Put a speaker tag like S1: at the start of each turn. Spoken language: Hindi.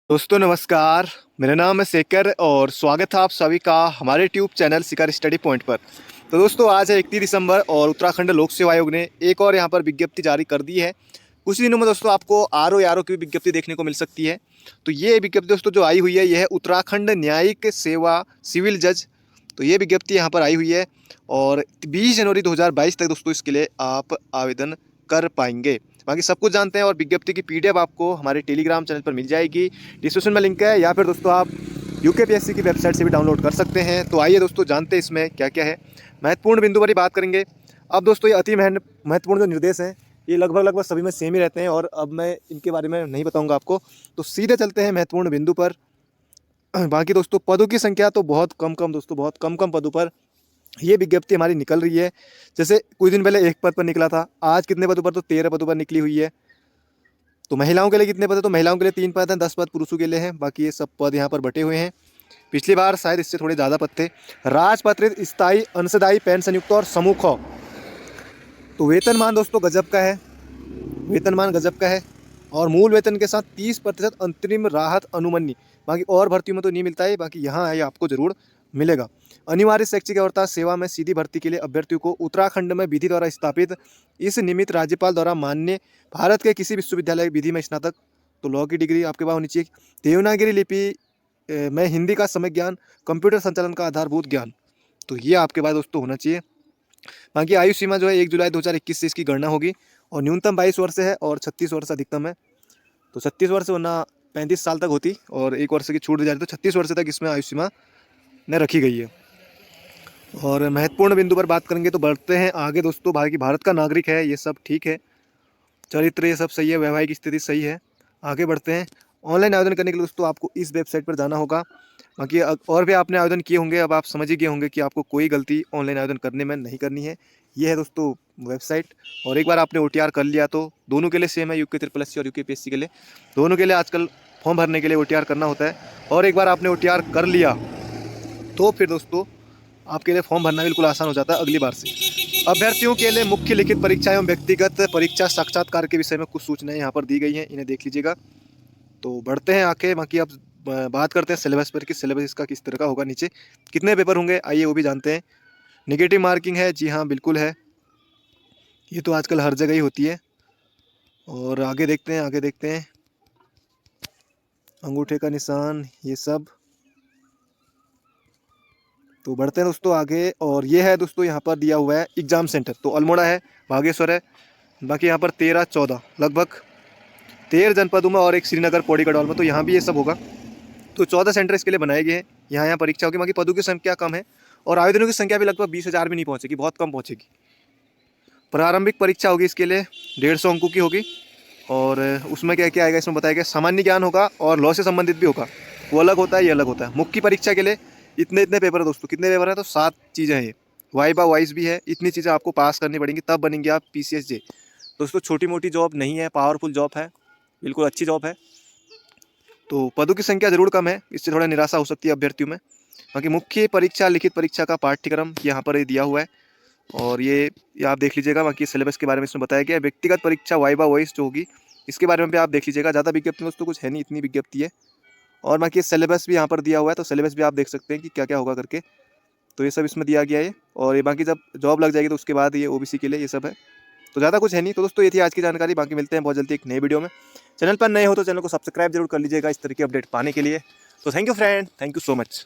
S1: दोस्तों नमस्कार। मेरा नाम है शेखर और स्वागत है आप सभी का हमारे यूट्यूब चैनल शिखर स्टडी पॉइंट पर। तो दोस्तों आज है 31 दिसंबर और उत्तराखंड लोक सेवा आयोग ने एक और यहाँ पर विज्ञप्ति जारी कर दी है। कुछ दिनों में दोस्तों आपको आरओ की भी विज्ञप्ति देखने को मिल सकती है। तो ये विज्ञप्ति दोस्तों जो आई हुई है यह है उत्तराखंड न्यायिक सेवा सिविल जज। तो ये विज्ञप्ति यहाँ पर आई हुई है और 20 जनवरी 2022 तक दोस्तों इसके लिए आप आवेदन कर पाएंगे। बाकी सब कुछ जानते हैं और विज्ञप्ति की पीडीएफ आपको हमारे टेलीग्राम चैनल पर मिल जाएगी। डिस्क्रिप्शन में लिंक है या फिर दोस्तों आप यूकेपीएससी की वेबसाइट से भी डाउनलोड कर सकते हैं। तो आइए दोस्तों जानते हैं इसमें क्या क्या है। महत्वपूर्ण बिंदु पर ही बात करेंगे। अब दोस्तों ये अति महत्वपूर्ण जो निर्देश हैं ये लगभग सभी में सेम ही रहते हैं और अब मैं इनके बारे में नहीं बताऊँगा आपको। तो सीधे चलते हैं महत्वपूर्ण बिंदु पर। बाकी दोस्तों पदों की संख्या तो बहुत कम दोस्तों, बहुत कम पदों पर ये विज्ञप्ति हमारी निकल रही है। जैसे कुछ दिन पहले एक पद पर निकला था, आज कितने पदों पर, तो 13 पदों पर निकली हुई है। तो महिलाओं के लिए कितने पद है, तो महिलाओं के लिए 3 पद हैं, 10 पद पुरुषों के लिए हैं। बाकी ये सब पद यहाँ पर बटे हुए हैं। पिछली बार शायद इससे थोड़े ज़्यादा पद थे। राजपत्रित स्थायी अंशदायी पेंशन युक्त और समूह ख। तो वेतनमान दोस्तों गजब का है, वेतनमान गजब का है और मूल वेतन के साथ 30% अंतरिम राहत अनुमन्य। बाकी और भर्तियों में तो नहीं मिलता है, बाकी यहाँ है आपको जरूर मिलेगा। अनिवार्य शैक्षिक अवस्था सेवा में सीधी भर्ती के लिए अभ्यर्थियों को उत्तराखंड में विधि द्वारा स्थापित इस निमित्त राज्यपाल द्वारा मान्य भारत के किसी विश्वविद्यालय विधि में स्नातक, तो लॉ की डिग्री आपके पास होनी चाहिए। देवनागरी लिपि में हिंदी का समय ज्ञान, कंप्यूटर संचालन का आधारभूत ज्ञान, तो ये आपके पास दोस्तों होना चाहिए। बाकी आयु सीमा जो है 1 जुलाई 2021 से इसकी गणना होगी और न्यूनतम 22 वर्ष है और 36 वर्ष अधिकतम है। तो 36 वर्ष वरना 35 साल तक होती और 1 वर्ष की छूट दी जाती, तो 36 वर्ष तक इसमें आयु सीमा ने रखी गई है। और महत्वपूर्ण बिंदु पर बात करेंगे तो बढ़ते हैं आगे दोस्तों। भारत का नागरिक है, ये सब ठीक है, चरित्र ये सब सही है, वैवाहिक स्थिति सही है। आगे बढ़ते हैं। ऑनलाइन आवेदन करने के लिए दोस्तों आपको इस वेबसाइट पर जाना होगा। बाकी और भी आपने आवेदन किए होंगे, अब आप समझ ही गए होंगे कि आपको कोई गलती ऑनलाइन आवेदन करने में नहीं करनी है। ये है दोस्तों वेबसाइट। और एक बार आपने OTR कर लिया तो दोनों के लिए सेम है, UKSSC और UKPSC के लिए दोनों के लिए आजकल फॉर्म भरने के लिए OTR करना होता है। और एक बार आपने OTR कर लिया तो फिर दोस्तों आपके लिए फॉर्म भरना बिल्कुल आसान हो जाता है अगली बार से। अभ्यर्थियों के लिए मुख्य लिखित परीक्षा एवं व्यक्तिगत परीक्षा साक्षात्कार के विषय में कुछ सूचनाएं यहाँ पर दी गई हैं, इन्हें देख लीजिएगा। तो बढ़ते हैं आगे। बाकी अब बात करते हैं सिलेबस पर कि सिलेबस इसका किस तरह का होगा, नीचे कितने पेपर होंगे आइए वो भी जानते हैं। नेगेटिव मार्किंग है, जी हाँ बिल्कुल है, ये तो आजकल हर जगह ही होती है। और आगे देखते हैं अंगूठे का निशान ये सब। तो बढ़ते हैं दोस्तों आगे। और ये है दोस्तों यहाँ पर दिया हुआ है एग्ज़ाम सेंटर, तो अल्मोड़ा है, बागेश्वर है। बाकी यहाँ पर 13-14 लगभग 13 जनपदों में और एक श्रीनगर पौड़ी गढ़वाल में, तो यहाँ भी ये सब होगा। तो 14 सेंटर इसके लिए बनाए गए हैं। यहाँ परीक्षा होगी। बाकी पदों की संख्या कम है और आवेदनों की संख्या भी लगभग 20,000 भी नहीं पहुँचेगी, बहुत कम पहुँचेगी। प्रारंभिक परीक्षा होगी इसके लिए 150 अंकों की होगी। और उसमें क्या क्या आएगा इसमें बताया गया, सामान्य ज्ञान होगा और लॉ से संबंधित भी होगा, वो अलग होता है ये अलग होता है। मुख्य परीक्षा के लिए इतने पेपर है दोस्तों, कितने पेपर हैं, तो 7 चीज़ें हैं। ये वाइबा वाइस भी है, इतनी चीज़ें आपको पास करनी पड़ेंगी तब बनेंगे आप PCSJ। दोस्तों छोटी मोटी जॉब नहीं है, पावरफुल जॉब है, बिल्कुल अच्छी जॉब है। तो पदों की संख्या जरूर कम है, इससे थोड़ा निराशा हो सकती है अभ्यर्थियों में। बाकी मुख्य परीक्षा लिखित परीक्षा का पाठ्यक्रम यहाँ पर दिया हुआ है और ये आप देख लीजिएगा। बाकी सिलेबस के बारे में इसमें बताया गया है। व्यक्तिगत परीक्षा वाइबा वॉइस जो होगी इसके बारे में भी आप देख लीजिएगा। ज़्यादा विज्ञप्ति दोस्तों कुछ है नहीं, इतनी विज्ञप्ति है। और बाकी सिलेबस भी यहाँ पर दिया हुआ है, तो सिलेबस भी आप देख सकते हैं कि क्या क्या होगा करके। तो ये सब इसमें दिया गया है। और ये बाकी जब जॉब लग जाएगी तो उसके बाद ये OBC के लिए ये सब है। तो ज़्यादा कुछ है नहीं। तो दोस्तों ये थी आज की जानकारी। बाकी मिलते हैं बहुत जल्दी एक नई वीडियो में। चैनल पर नए हो तो चैनल को सब्सक्राइब जरूर कर लीजिएगा इस तरह की अपडेट पाने के लिए। तो thank you friend, thank you so much.